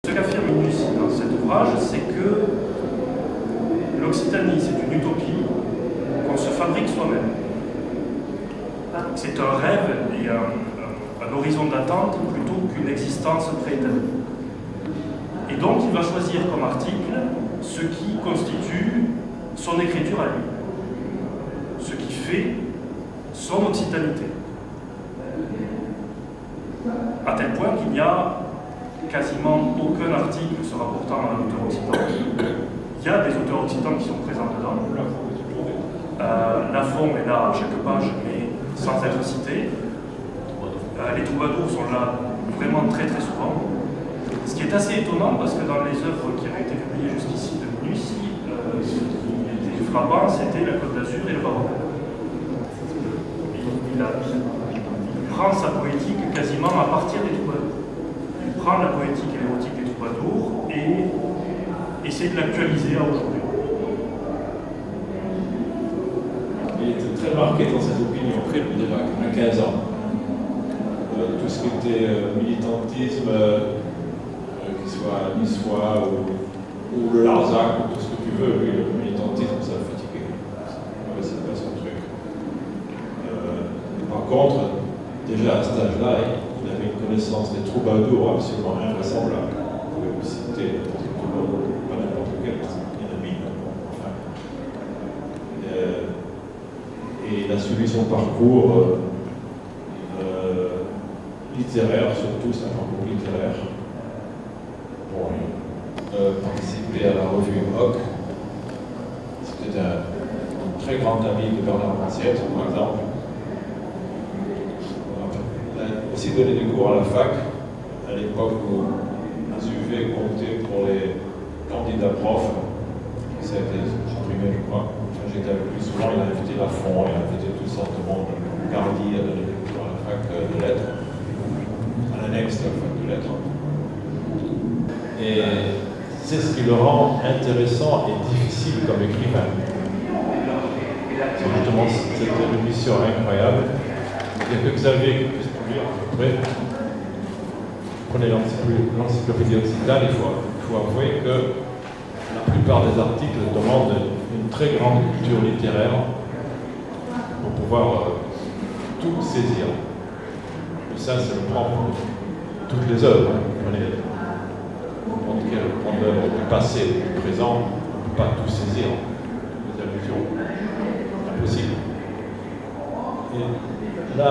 Ce qu'affirme Minus dans cet ouvrage, c'est que l'Occitanie, c'est une utopie qu'on se fabrique soi-même. C'est un rêve et un horizon d'attente plutôt qu'une existence préétablie. Et donc, il va choisir comme article ce qui constitue son écriture à lui, ce qui fait son occitanité. À tel point qu'il n'y a quasiment aucun article se rapportant à un auteur occitan. Il y a des auteurs occitans qui sont présents dedans. Lafon est là à chaque page, mais sans être cité. Les troubadours sont là vraiment très très souvent. Ce qui est assez étonnant, parce que dans les œuvres qui avaient été publiées jusqu'ici de Minus, ce qui était frappant, c'était la Côte d'Azur et le baroque. Il prend sa poétique quasiment à partir des troubadours. Il prend la poétique et l'érotique des troubadours et essaie de l'actualiser à aujourd'hui. Il était très marqué dans ses opinions, déjà à 15 ans. Tout ce qui était militantisme, qu'il soit niçois ou le Larzac, ou tout ce que tu veux, lui, le militantisme, ça le fatiguait. C'est pas son truc. Par contre, déjà à cet âge-là, il avait une connaissance des troubadours absolument invraisemblable. Vous pouvez vous citer pas n'importe quel, il y en a mille. Enfin, et il a suivi son parcours littéraire, surtout c'est un parcours littéraire. Bon, participer à la revue Hoc. C'était un très grand ami de Bernard Massiette, par exemple. Il a aussi donné des cours à la fac, à l'époque où SUV comptait pour les candidats profs. Ça a été supprimé, je crois. J'étais avec lui souvent, il a invité Lafon, il a invité toutes sortes de monde. Gardi a donné des cours à la fac de lettres. À l'annexe de la fac de lettres. Et c'est ce qui le rend intéressant et difficile comme écrivain. C'est justement cette émission incroyable. Il y a que Xavier qui puisse tout lire. Après, prenez l'encyclopédie occitane, il faut avouer que la plupart des articles demandent une très grande culture littéraire pour pouvoir tout saisir. Et ça, c'est le propre de toutes les œuvres. Prendre l'œuvre du passé, du présent, on ne peut pas tout saisir, les allusions. Impossible. Et là,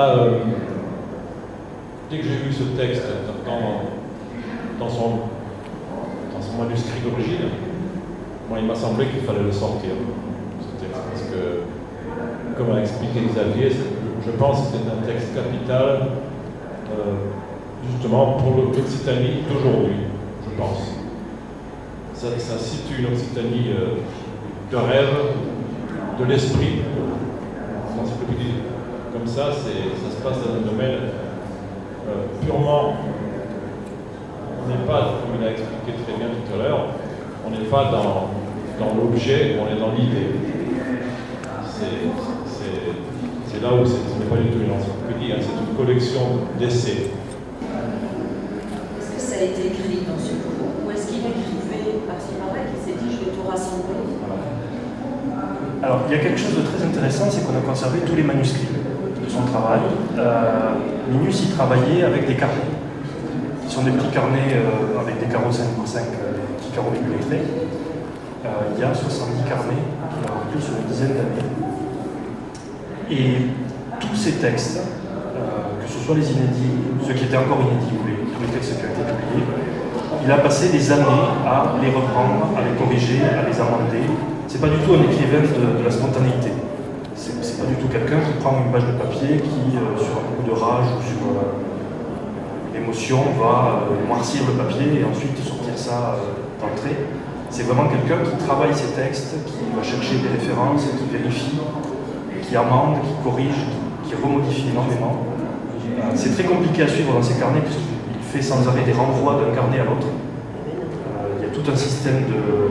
dès que j'ai lu ce texte dans son manuscrit d'origine, moi, il m'a semblé qu'il fallait le sortir, ce texte, parce que, comme a expliqué Xavier, je pense que c'est un texte capital, justement, pour l'Occitanie d'aujourd'hui, je pense. Ça situe une Occitanie de rêve, de l'esprit. L'encyclopédie comme ça se passe dans un domaine purement. On n'est pas, comme il a expliqué très bien tout à l'heure, on n'est pas dans l'objet, on est dans l'idée. C'est là où ce n'est pas du tout une encyclopédie, hein, c'est une collection d'essais. Est-ce que ça a été écrit dans ce cours? Ou est-ce qu'il écrivait par-ci par-là, qu'il s'est dit je vais tout rassembler? Alors, il y a quelque chose de très intéressant, c'est qu'on a conservé tous les manuscrits de son travail. Minus, il travaillait avec des carnets. Ce sont des petits carnets avec des carreaux 5x5, petits carreaux millimétrés. Il y a 70 carnets qu'il a remplis sur une dizaine d'années. Et tous ces textes, que ce soit les inédits, ceux qui étaient encore inédits ou tous les textes qui ont été publiés, il a passé des années à les reprendre, à les corriger, à les amender. C'est pas du tout un écrivain de la spontanéité. C'est pas du tout quelqu'un qui prend une page de papier qui, sur un coup de rage ou sur l'émotion, va noircir le papier et ensuite sortir ça d'entrée. C'est vraiment quelqu'un qui travaille ses textes, qui va chercher des références, qui vérifie, qui amende, qui corrige, qui remodifie énormément. C'est très compliqué à suivre dans ces carnets puisqu'il fait sans arrêt des renvois d'un carnet à l'autre. Il y a tout un système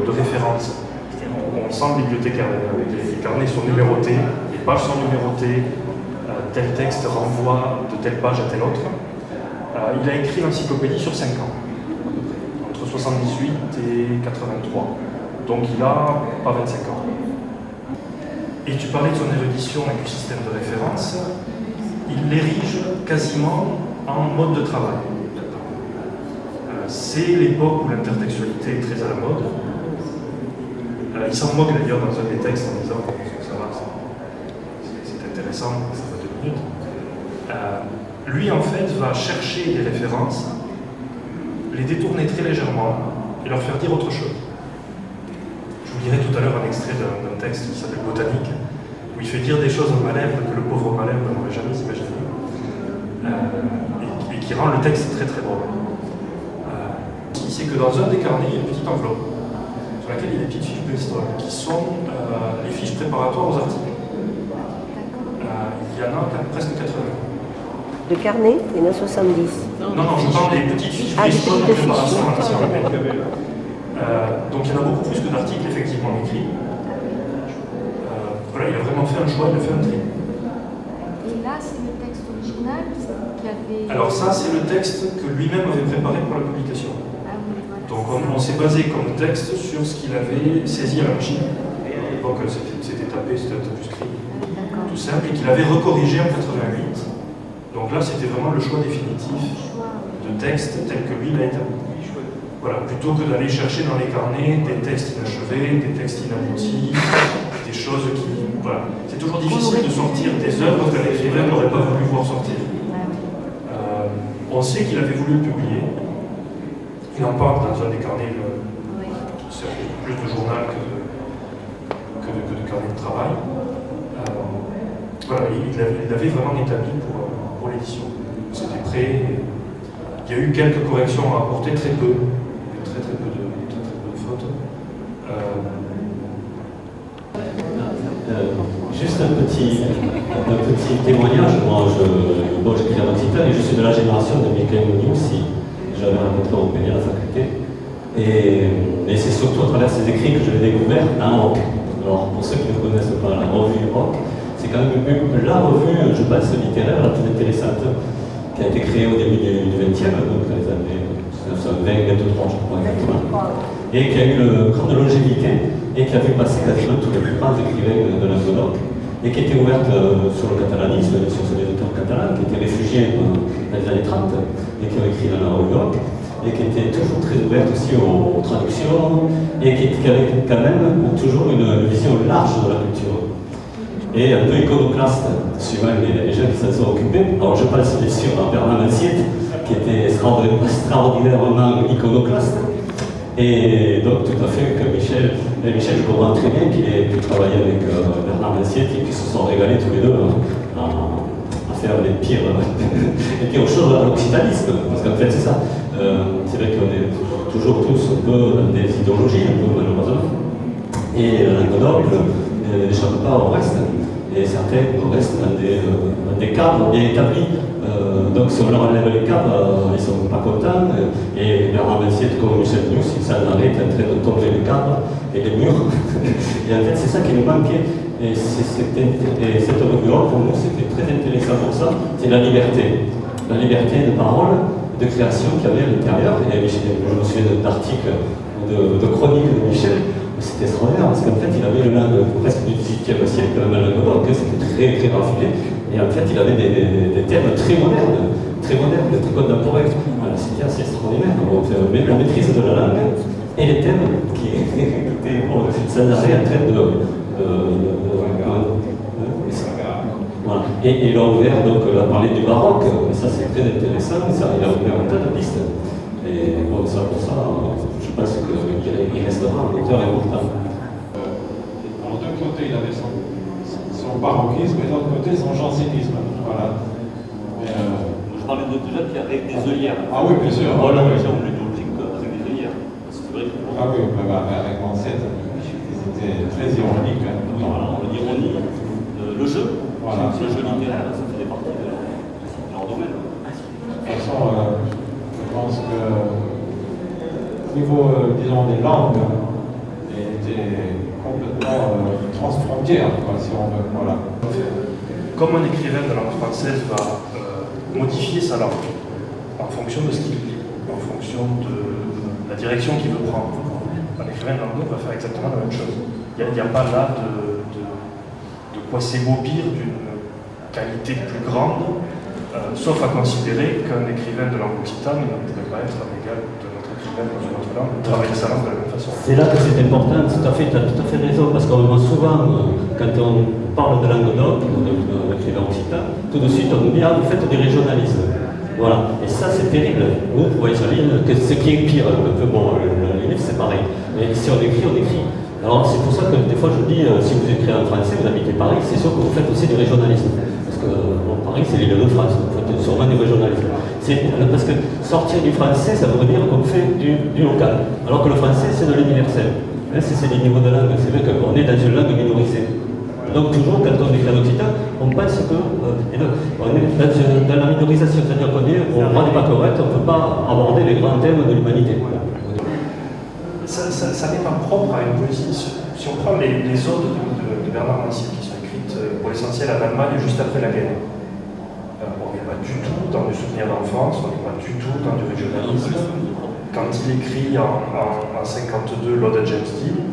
de références. On sent le bibliothécaire, les carnets sont numérotés, les pages sont numérotées, tel texte renvoie de telle page à telle autre. Il a écrit l'encyclopédie sur 5 ans, entre 78 et 83. Donc il a pas 25 ans. Et tu parlais de son érudition et du système de référence. Il l'érige quasiment en mode de travail. C'est l'époque où l'intertextualité est très à la mode. Il s'en moque d'ailleurs dans un des textes en disant ça va, c'est intéressant, ça va 2 minutes. Lui en fait va chercher des références, les détourner très légèrement et leur faire dire autre chose. Je vous lirai tout à l'heure un extrait d'un texte qui s'appelle Botanique, où il fait dire des choses à Malherbe que le pauvre Malherbe n'aurait jamais imaginé, et qui rend le texte très très drôle. C'est que dans un des carnets, il y a une petite enveloppe sur laquelle il y a des petites fiches préhistoriques qui sont les fiches préparatoires aux articles. Il y en a presque 80. Le carnet, il y en a 70. Non, je parle des petites fiches préhistoriques de préparation à l'ancien rappel. Donc il y en a beaucoup plus que d'articles effectivement écrits. Voilà, il a vraiment fait un choix, il a fait un tri. Et là, c'est le texte original qui avait... Alors ça, c'est le texte que lui-même avait préparé pour la publication. Donc on s'est basé comme texte sur ce qu'il avait saisi à la machine. À l'époque, c'était tapé, c'était un tapuscrit, tout simple, et qu'il avait recorrigé en 88. Donc là, c'était vraiment le choix définitif de texte tel que lui l'a établi. Voilà, plutôt que d'aller chercher dans les carnets des textes inachevés, des textes inaboutis, des choses qui... Voilà. C'est toujours difficile de sortir des œuvres que l'écrivain n'aurait pas voulu voir sortir. On sait qu'il avait voulu le publier. Il en parle dans un des carnets, c'est plus de journal que de carnet de travail. Voilà, il l'avait vraiment établi pour l'édition. C'était prêt. Il y a eu quelques corrections à apporter, très peu. Il y a eu très peu de fautes. Juste un petit témoignage. Moi, j'écris à Occitan et je suis de la génération de Michael Munoz. J'avais rencontré au Pénier à la faculté. Et c'est surtout à travers ses écrits que je l'ai découvert dans Rock. Alors, pour ceux qui ne connaissent pas la revue Rock, c'est quand même la revue, je pense, littéraire la plus intéressante, qui a été créée au début du XXe, donc dans les années 1920-23, je crois exactement, et qui a eu une grande longévité, et qui a vu passer quasiment tous les plus grands écrivains de Languedoc, et qui était ouverte sur le catalanisme, sur les auteurs catalans, qui étaient réfugiés dans les années 30, et qui ont écrit dans la Languedoc, et qui était toujours très ouverte aussi aux traductions, et qui avait quand même toujours une vision large de la culture. Et un peu iconoclaste, suivant les gens qui s'en sont occupés. Alors je pense bien sûr à Bernard Massiette, qui était extraordinairement iconoclaste. Et donc tout à fait que Michel, je comprends très bien qu'il ait pu travailler avec Bernard Massiette et qu'ils se sont régalés tous les deux à faire les pires choses à l'occitanisme. Parce qu'en fait c'est ça. C'est vrai qu'on est toujours tous un peu dans des idéologies, un peu malheureusement. Et Languedoc n'échappe pas au reste. Et certains restent dans des cadres bien établis. Donc si on leur enlève les cadres, ils ne sont pas contents. Et Bernard Massiette, comme Michel Munoz, ils s'en arrêtent en train de tomber les cadres et les murs. Et en fait, c'est ça qui nous manquait. Et cette revue, pour nous, c'était très intéressant pour ça. C'est la liberté. La liberté de parole, de création qu'il y avait à l'intérieur. Et Michel, je me souviens d'articles, de chroniques de Michel. C'était extraordinaire parce qu'en fait il avait le langue presque du XVIIIe siècle, même à Languedoc, c'était très raffiné. Et en fait il avait des thèmes très modernes, très contemporains. Voilà, c'était assez extraordinaire. Donc, la maîtrise de la langue et les thèmes qui étaient sans arrêt en train de voilà. Et il a ouvert, donc, il a parlé du baroque, ça c'est très intéressant, ça, il a ouvert un tas de pistes. Et bon, ça, pour ça, je pense qu'il restera un auteur important. Alors, d'un côté, il avait son baroquisme et de l'autre côté, son jansénisme. Voilà. Mais, je parlais de gens qui avaient des œillères. Ah oui, bien sûr. Voilà, oui. Logique avec des œillères. C'est vrai que... Ah oui, avec Mansett, c'était très ironique. Hein. Voilà, l'ironie, le jeu, voilà. Le jeu littéraire, ça faisait partie de leur domaine. De toute façon, je pense que au niveau, disons, des langues, il était complètement transfrontière, si on veut. Voilà. Comme un écrivain de langue française va modifier sa langue en fonction de ce qu'il lit, en fonction la direction qu'il veut prendre. Un écrivain de langue neutre va faire exactement la même chose. Il n'y a pas là de quoi s'égaubir d'une qualité plus grande, sauf à considérer qu'un écrivain de langue occitane ne pourrait pas être à l'égal de notre écrivain dans une autre langue, travailler sa langue de la même façon. C'est là que c'est important, tu as tout à fait raison, parce qu'on voit souvent, quand on parle de langue neutre, d'un écrivain occitan, tout de suite on dit, ah, vous faites du régionalisme. Voilà, et ça c'est terrible. Vous voyez sur l'île, ce qui est pire, bon, le livre c'est pareil, mais si on écrit, on écrit. Alors c'est pour ça que des fois je dis, si vous écrivez en français, vous habitez Paris, c'est sûr que vous faites aussi du régionalisme. Parce que bon, Paris c'est l'île de France, vous faites sûrement du régionalisme. Parce que sortir du français, ça veut dire qu'on fait du local. Alors que le français c'est de l'universel. C'est les niveaux de langue, c'est vrai qu'on est dans une langue minorisée. Donc toujours, quand on écrit en occitan, on pense que on est dans la minorisation, c'est-à-dire qu'on est au roi des pâquerettes, on ne peut pas aborder les grands thèmes de l'humanité. Ça n'est pas propre à une poésie. Si on prend les odes de Bernard Mancier, qui sont écrites pour l'essentiel en Allemagne juste après la guerre, on n'est pas du tout dans du souvenir d'enfance, on n'est pas du tout dans du régionalisme. Quand il écrit en 52 l'ode à James Dean,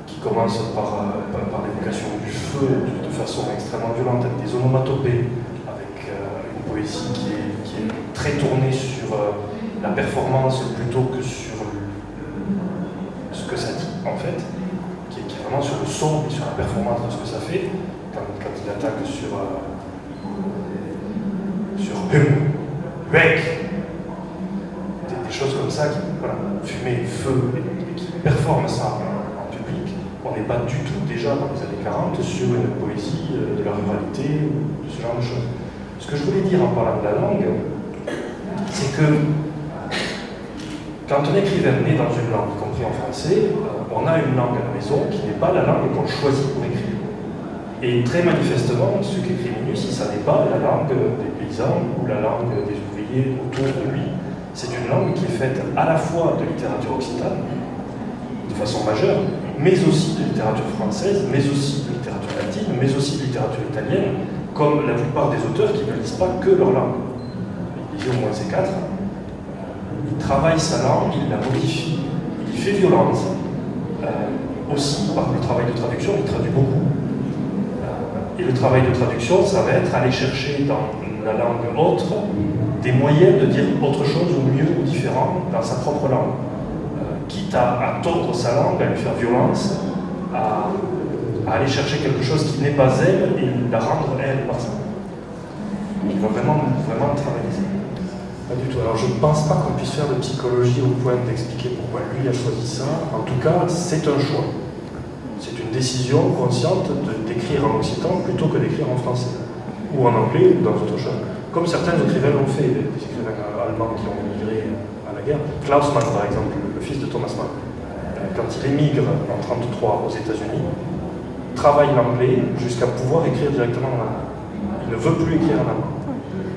qui commence par l'évocation du feu de façon extrêmement violente, avec des onomatopées, avec une poésie qui est très tournée sur la performance plutôt que sur ce que ça dit, en fait, qui est vraiment sur le son et sur la performance de ce que ça fait, quand il attaque sur des choses comme ça, qui, voilà, fumée, feu, et qui performent ça en public. On n'est pas du tout déjà dans les années 40 sur une poésie de la ruralité, de ce genre de choses. Ce que je voulais dire en parlant de la langue, c'est que quand un écrivain naît dans une langue, y compris en français, on a une langue à la maison qui n'est pas la langue qu'on choisit pour écrire. Et très manifestement, ce qu'écrit Minus, ça n'est pas la langue des paysans ou la langue des ouvriers autour de lui. C'est une langue qui est faite à la fois de littérature occitane, de façon majeure, mais aussi de littérature française, mais aussi de littérature latine, mais aussi de littérature italienne, comme la plupart des auteurs qui ne lisent pas que leur langue. Il lisait au moins ces quatre. Il travaille sa langue, il la modifie, il fait violence. Aussi, par le travail de traduction, il traduit beaucoup. Et le travail de traduction, ça va être aller chercher dans la langue autre des moyens de dire autre chose ou mieux ou différent dans sa propre langue. Quitte à tordre sa langue, à lui faire violence, à aller chercher quelque chose qui n'est pas elle et la rendre elle par ça. Il va vraiment travailler ça. Pas du tout. Alors je ne pense pas qu'on puisse faire de psychologie au point d'expliquer pourquoi lui a choisi ça. En tout cas, c'est un choix. C'est une décision consciente d'écrire en occitan plutôt que d'écrire en français. Ou en anglais, ou dans autre chose. Comme certains écrivains l'ont fait, des écrivains allemands qui ont émigré à la guerre. Klaus Mann, par exemple, le fils de Thomas Mann, quand il émigre en 1933 aux États-Unis, travaille l'anglais jusqu'à pouvoir écrire directement en allemand. Il ne veut plus écrire en allemand.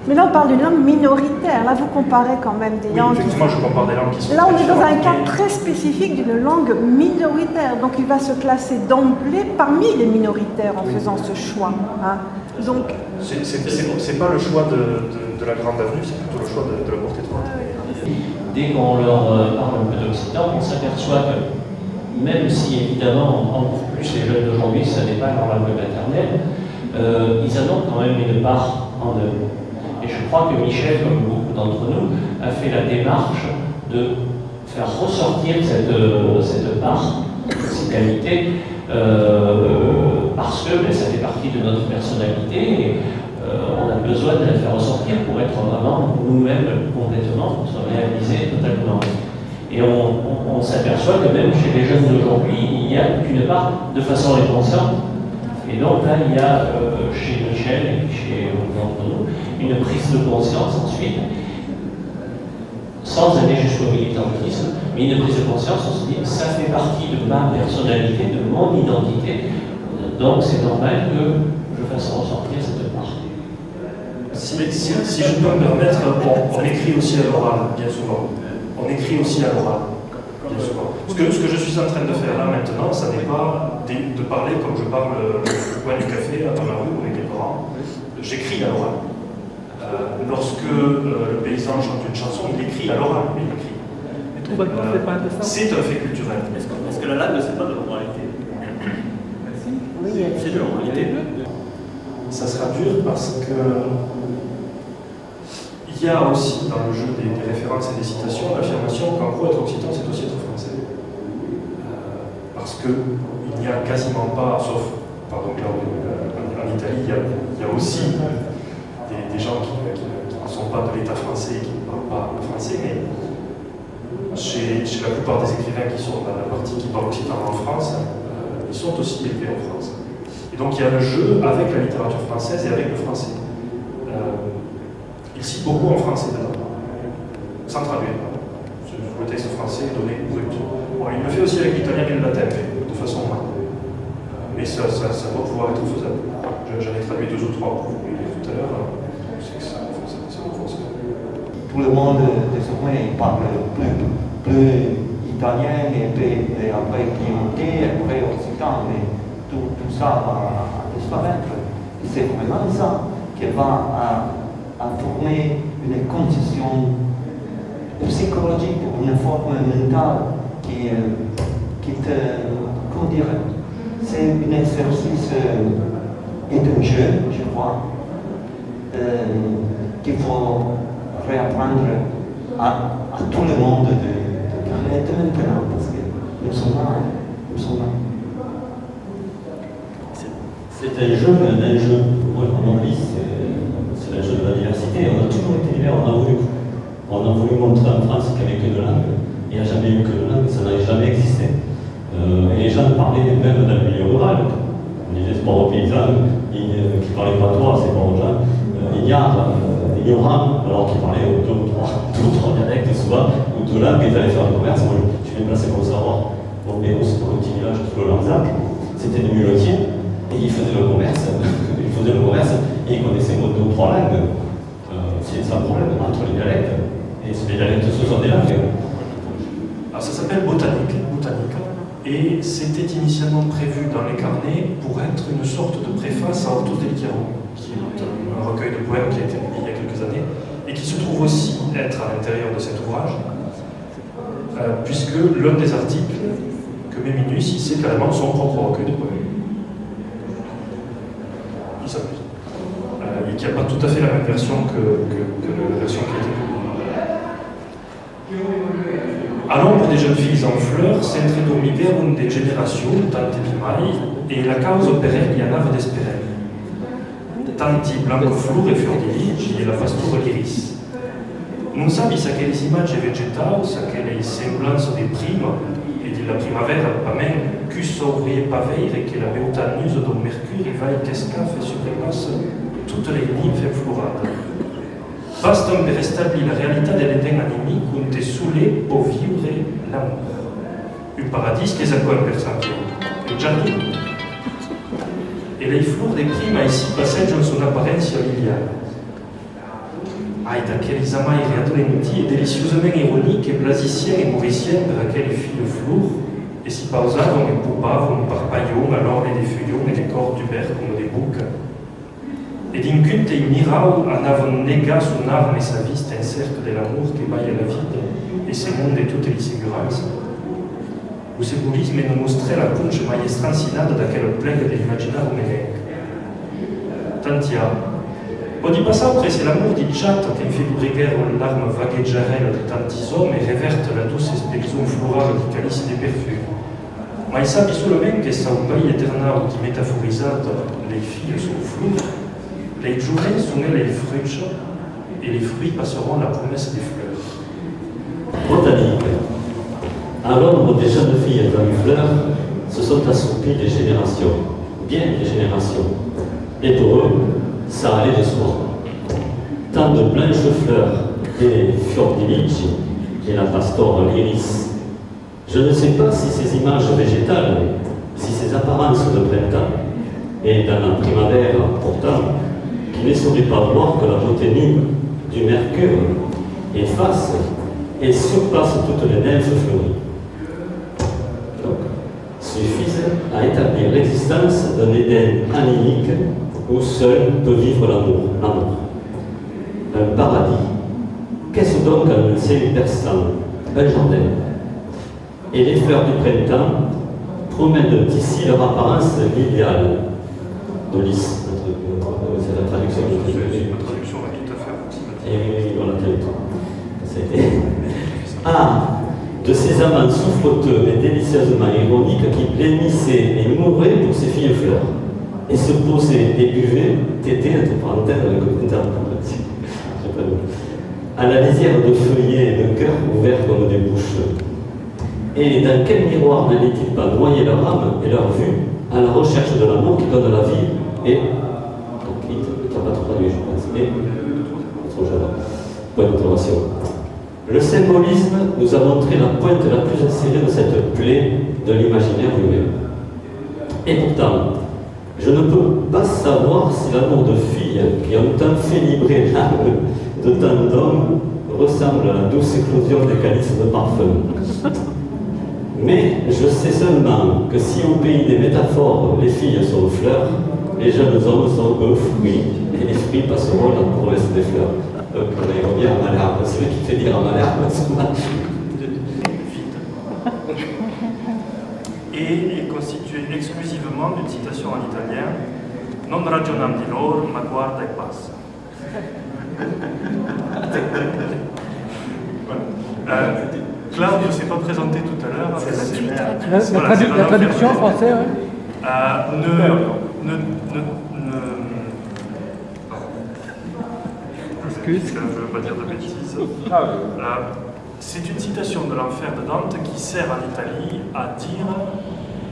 Mais là, on parle d'une langue minoritaire. Là, vous comparez quand même des langues. Effectivement, je compare des langues qui sont. Là, on est dans un cas très spécifique d'une langue minoritaire. Donc, il va se classer d'emblée parmi les minoritaires en faisant ce choix. Hein. Donc, c'est pas le choix de la grande avenue, c'est plutôt le choix de la portée de droite. Dès qu'on leur parle un peu d'occitan, on s'aperçoit que même si évidemment, encore plus les jeunes d'aujourd'hui, ça n'est pas leur langue maternelle, ils en ont quand même une part en eux. Et je crois que Michel, comme beaucoup d'entre nous, a fait la démarche de faire ressortir cette part d'occitalité parce que ça fait partie de notre personnalité et on a besoin de la faire ressortir pour être vraiment nous-mêmes complètement, pour se réaliser totalement. Et on s'aperçoit que même chez les jeunes d'aujourd'hui, il y a d'une part de façon inconsciente. Et donc là, il y a chez Michel et puis chez d'entre nous une prise de conscience ensuite, sans aller jusqu'au militantisme, mais une prise de conscience, on se dit ça fait partie de ma personnalité, de mon identité, donc c'est normal que je fasse ressortir cette part. Si je peux me permettre, on écrit aussi à l'oral, bien souvent. On écrit aussi à l'oral, bien souvent. Ce que je suis en train de faire là maintenant, ça n'est pas de parler comme je parle au coin du café, dans la rue ou avec les parents. J'écris à l'oral. Lorsque le paysan chante une chanson, il écrit à l'oral, il écrit. Et C'est un fait culturel. Est-ce que la langue, c'est pas de l'oralité? Oui, C'est de l'oralité. Ça sera dur parce que il y a aussi dans le jeu des références et des citations l'affirmation qu'en gros être occitan c'est aussi être français. Parce qu'il n'y a quasiment pas, sauf pardon, en Italie, il y a aussi des gens qui ne sont pas de l'État français et qui ne parlent pas le français, mais chez la plupart des écrivains qui sont dans la partie qui parle occitan en France, ils sont aussi élevés en France. Et donc il y a le jeu avec la littérature française et avec le français. Il cite beaucoup en français dedans, sans traduire. Le texte français est donné brut. Bon, il le fait aussi avec l'italien et le latin, de façon moindre. Mais ça doit pouvoir être faisable. J'en ai traduit 2 ou 3 pour vous tout à l'heure. C'est que ça fonctionne. Tout le monde désormais parle plus italien et après piémontais, après occitan, mais tout ça va disparaître. Et c'est vraiment ça qui va à former une condition psychologique, une forme mentale qui te, comment dire, c'est un exercice et d'un jeu, je crois, qu'il faut réapprendre à tout le monde de permettre maintenant, parce que nous sommes là. C'est un jeu, moi mon avis, c'est un jeu de la diversité. On a toujours été divers, on a voulu montrer en France qu'il n'y avait que 2 langues. Il n'y a jamais eu que 2 langues, ça n'a jamais existé. Et les gens parlaient même dans le milieu rural. On disait c'est pas aux paysans qui ne parlaient pas toi, c'est pas aux gens ignorants, alors qu'ils parlaient 2 ou 3 dialectes souvent, ou 2 langues, ils allaient faire un commerce. Moi je suis déplacé pour savoir. Bon, mais c'est pour le petit village sous le Larzac, c'était des muletiers. Et ils faisaient le commerce, et ils connaissaient 2 ou 3 langues. C'est un problème entre les dialectes. Et les dialectes, ce sont des langues. Alors ça s'appelle botanique, et c'était initialement prévu dans les carnets pour être une sorte de préface à Ortus del Chiaro, qui est un recueil de poèmes qui a été publié il y a quelques années, et qui se trouve aussi être à l'intérieur de cet ouvrage, puisque l'un des articles que met Minus, c'est carrément son propre recueil de poèmes. Il s'amuse. Et qui n'a pas tout à fait la même version que la version qui a été publiée. À l'ombre des jeunes filles en fleurs, s'entre dormivevano de generazioni, tante di mai, e la causa perenne nave d'espérance. Tanti blancoflure fior di ligi e la pastura l'iris. Non sabi sa che le immagini vegetali, sa che le semblanze di prima e di la primavera, pas même, che s'ouvrier paveire e che la beauta nuse del mercure va e qu'escaffe e surpasse tutte le nymphes florate. Baston per restablir la réalité de l'Éden animique où on était saoulé pour vivre l'amour. Un paradis che è quoi per esempio? Un giardino. E le flore des primes ici passeggiano su un'apparenza liliana. Ai d'aquelles amai riadolenti e deliciosamente ironiche e blasicienne e mauricienne per aquelle fille flore, e si pausavano e poupavano parpaillon alors les feuillons et les corps du vert comme des boucs. Et d'incunte in mirau anavon nega son arme et sa vista in cercle de l'amour che baia la vita e se monde e tutte le siguranze. O simbolisme non mostrait la punche maestrancinada d'aquelle plague dell'immaginario menenc. Tantia, po di passare prese l'amour di chat che fait briguer l'arme vagheggiarella di tanti hommes e reverte la douce espection florale di calici de perfum. Ma il sabi solamente che sta un bail eternal di métaphorisato les filles sont flous. Les journées sont les fruits et les fruits passeront la promesse des fleurs. Botanique. À l'ombre des jeunes filles en fleurs se sont assoupies des générations, bien des générations. Et pour eux, ça allait de soi. Tant de blanches fleurs, des fiordiligi et la pastora l'iris. Je ne sais pas si ces images végétales, si ces apparences de printemps, et dans la primavera pourtant, qui ne saurait pas voir que la beauté nue du mercure efface et surpasse toutes les nymphes fleuries. Donc, suffisent à établir l'existence d'un Éden animique où seul peut vivre l'amour. Un paradis. Qu'est-ce donc un ciel perçant, bel jardin. Et les fleurs du printemps promènent d'ici leur apparence idéale. De lys, c'est la traduction que je fais. La traduction est tout à fait approximative. Et voilà, c'était. Ah, de ces amants souffreteux mais délicieusement ironiques qui blêmissaient et mouraient pour ces filles fleurs, et se posaient et buvaient, tétés entre parenthèses avec le interprétation, à la lisière de feuillets et de cœurs ouverts comme des bouches. Et dans quel miroir n'allait-il pas noyer leur âme et leur vue à la recherche de l'amour qui donne la vie et. Donc, tu n'as pas traduit, je pense. Et. Point d'interrogation. Le symbolisme nous a montré la pointe la plus insérée de cette plaie de l'imaginaire humain. Et pourtant, je ne peux pas savoir si l'amour de filles qui ont tant fait vibrer l'âme de tant d'hommes ressemble à la douce éclosion des calices de parfum. Mais je sais seulement que si au pays des métaphores les filles sont fleurs, les jeunes hommes sont eux fruits, et les fruits passeront la promesse des fleurs. Donc on revient à Malherbe, celui qui fait dire à Malherbe, et est constitué exclusivement d'une citation en italien Non ragionam di loro, ma guarda e passa. Claudio ne s'est pas présenté tout à l'heure. La traduction en français, oui. Excuse. Je ne veux pas dire de bêtises. C'est une citation de l'enfer de Dante qui sert en Italie à dire,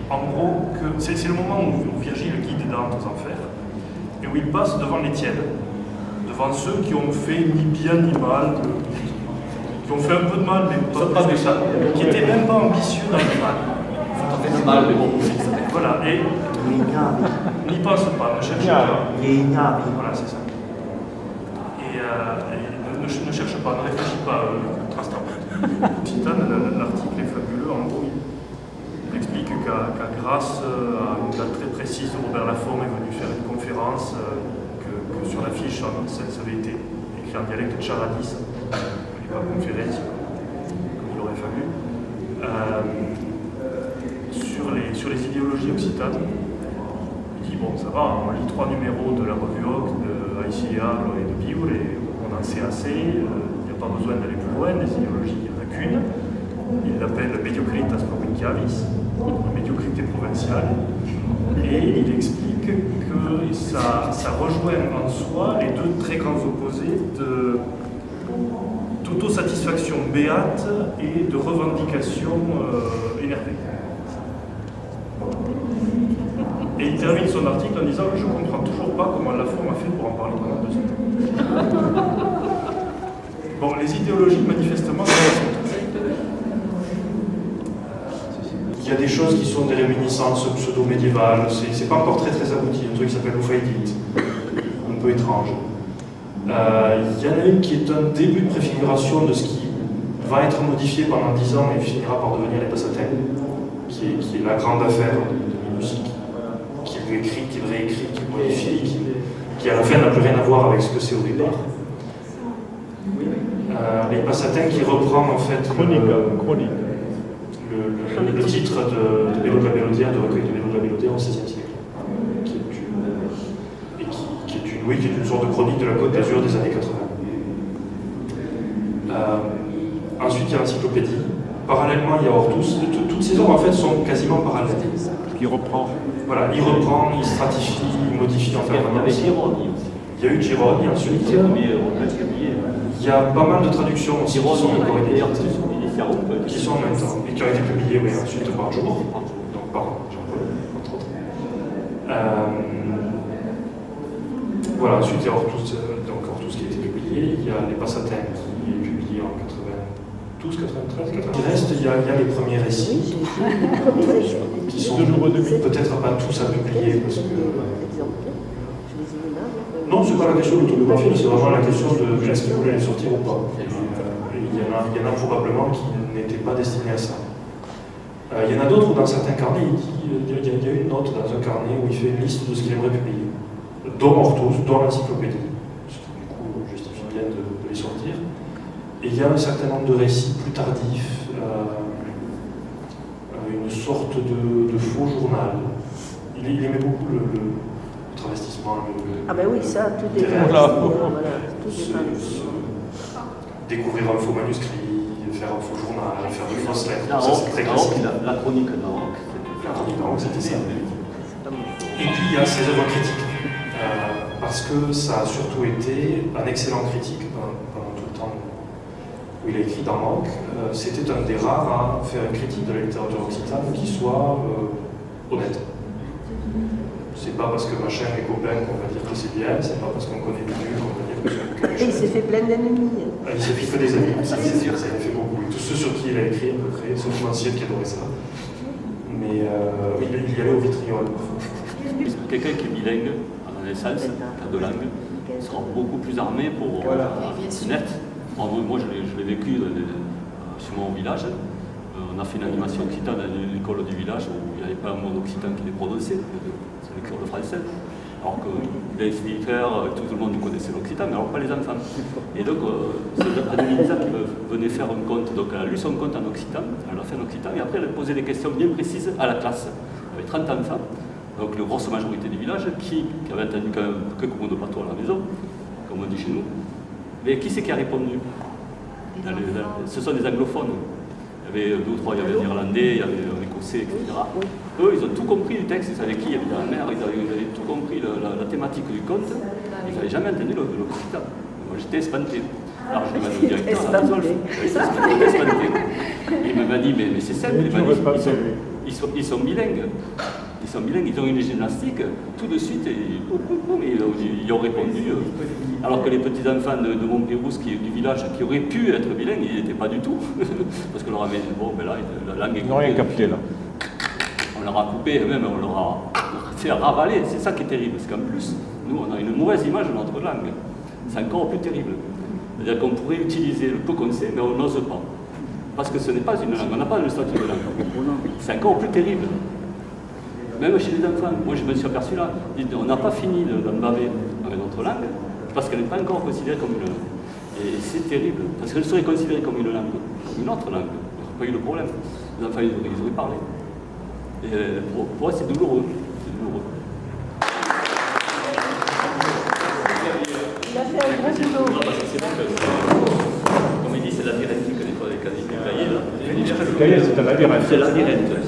en gros, que c'est le moment où Virgile guide Dante aux enfers et où il passe devant les tièdes, devant ceux qui ont fait ni bien ni mal, qui ont fait un peu de mal, mais pas plus que ça, qui n'étaient même pas ambitieux dans le mal. Ça fait de mal, mais bon. Voilà, et n'y pense pas, ne cherche pas. Voilà, c'est ça. Et ne cherche pas, ne réfléchis pas, Tristan. Titan, l'article est fabuleux, en gros, il explique qu'à grâce à une date très précise, Robert Laforme est venu faire une conférence, que sur l'affiche, ça avait été écrit en dialecte charadis, et pas conférence, comme il aurait fallu, sur les idéologies occitanes. Il dit, bon, ça va, on lit 3 numéros de la revue Hoc, de ICR et de Biur, et on en sait assez, il n'y a pas besoin d'aller plus loin, les idéologies, il n'y en a qu'une. Il l'appelle Mediocritas provincialis, la médiocrité provinciale, et il explique que ça rejoint en soi les deux très grands opposés d'autosatisfaction béate et de revendication énervée. Et il termine son article en disant « Je ne comprends toujours pas comment Laforme a fait pour en parler pendant 2 ans. » Bon, les idéologies, manifestement, il y a des choses qui sont des réminiscences pseudo-médiévales, c'est pas encore très abouti, un truc qui s'appelle l'Oufaïdite, un peu étrange. Il y en a une qui est un début de préfiguration de ce qui va être modifié pendant 10 ans et finira par devenir les Passatins, qui est la grande affaire de musique, qui écrit, qui réécrit, qui modifie, qui à la fin n'a plus rien à voir avec ce que c'est au départ. Les Passatins qui reprend en fait le titre de Bello de la Bellaudière, de recueil de Bello de la Bellaudière au XVIe siècle, qui est une sorte de chronique de la Côte d'Azur des années 80. Ensuite, il y a l'encyclopédie. Parallèlement, il y a Hortus. Toutes ces œuvres en fait sont quasiment parallèles. Qui reprend. Voilà, il reprend, il stratifie, il modifie en permanence. Il y avait Gironi aussi. Il y a eu Gironi ensuite. Il y a pas mal de traductions aussi qui sont encore inédites, qui sont en même temps, et qui ont été publiées ensuite par jour, donc par Jean-Paul, entre autres. Voilà, ensuite il y a Hortus qui a été publié, il y a Les Passatins qui est publié en 92, 93, 93. Il reste, il y a les premiers récits, qui sont peut-être pas tous à publier, parce que... Non, c'est pas la question de l'autobiographie, c'est vraiment la question de est-ce qu'ils voulaient les sortir ou pas. Il y en a probablement qui n'étaient pas destinés à ça. Il y en a d'autres où dans certains carnets, il y a une note dans un carnet où il fait une liste de ce qu'il aimerait publier, dont Hortus, dont l'encyclopédie, ce qui du coup justifie bien de les sortir. Et il y a un certain nombre de récits plus tardifs, une sorte de faux journal. Il aimait beaucoup le travestissement. Ah ben oui, ça, tout est découvrir un faux manuscrit, faire un faux journal, faire de fausses lettres. La chronique Naroc. La chronique Naroc, c'était ça. Et puis il y a ses œuvres critiques. Parce que ça a surtout été un excellent critique pendant tout le temps où il a écrit dans Manque. C'était un des rares à faire une critique de la littérature occitane qui soit honnête. C'est pas parce que machin est copain qu'on va dire que c'est bien, c'est pas parce qu'on connaît Bidu qu'on va dire que c'est. Et il s'est fait plein d'ennemis. Il s'est fait que des amis, ça c'est sûr, ça il a fait beaucoup. Et tous ceux sur qui il a écrit à peu près, sauf Mancienne qui adorait ça. Mais il y allait au vitriol. Quelqu'un qui est bilingue, à la naissance, qui a deux langues, sera beaucoup plus armé pour net. Moi je l'ai vécu sur mon village. On a fait une animation occitane à l'école du village où il n'y avait pas un mot occitan qui les prononçait, c'est l'école française. Alors que les militaires, tout le monde connaissait l'occitan, mais alors pas les enfants. Et donc, c'est Adelisa qui venait faire un conte. Donc, elle a lu son conte en occitan, elle l'a fait en occitan, et après, elle a posé des questions bien précises à la classe. Il y avait 30 enfants, donc la grosse majorité du village, qui avait entendu quand même quelques mots de patois à la maison, comme on dit chez nous. Mais qui c'est qui a répondu? Ce sont des anglophones. Il y avait deux ou trois, il y avait un Irlandais, il y avait un Écossais, etc. Eux, ils ont tout compris du texte, ils savaient qui il y avait dans la mer, ils avaient tout compris la thématique du conte, ils n'avaient jamais entendu l'occitan. Moi, j'étais espanté. Alors, je demandé au directeur, espanté. Il m'a dit, mais c'est simple, ils sont bilingues. Ils sont bilingues, ils ont une gymnastique, tout de suite, ils ont répondu. Alors que les petits-enfants de Montpérouse, du village, qui auraient pu être bilingues, ils n'étaient pas du tout. Parce qu'on leur avait dit, bon, ben là, la langue est coupée. Ils n'ont rien capté, là. On leur a coupé, et même on leur a fait ravaler. C'est ça qui est terrible, parce qu'en plus, nous, on a une mauvaise image de notre langue. C'est encore plus terrible. C'est-à-dire qu'on pourrait utiliser le peu qu'on sait, mais on n'ose pas. Parce que ce n'est pas une langue, on n'a pas le statut de langue. C'est encore plus terrible. Même chez les enfants, moi je me suis aperçu là, on n'a pas fini d'en baver avec notre langue, parce qu'elle n'est pas encore considérée comme une langue. Et c'est terrible, parce qu'elle serait considérée comme une langue, comme une autre langue. Il n'y aurait pas eu de problème. Les enfants, ils auraient parlé. Et pour moi, c'est douloureux. C'est douloureux. Il a fait un gros boulot. Non, parce que c'est vrai que, comme il dit, c'est labyrinthique des fois, les cahiers là. Le cahier, c'est un labyrinthe. C'est labyrinthe.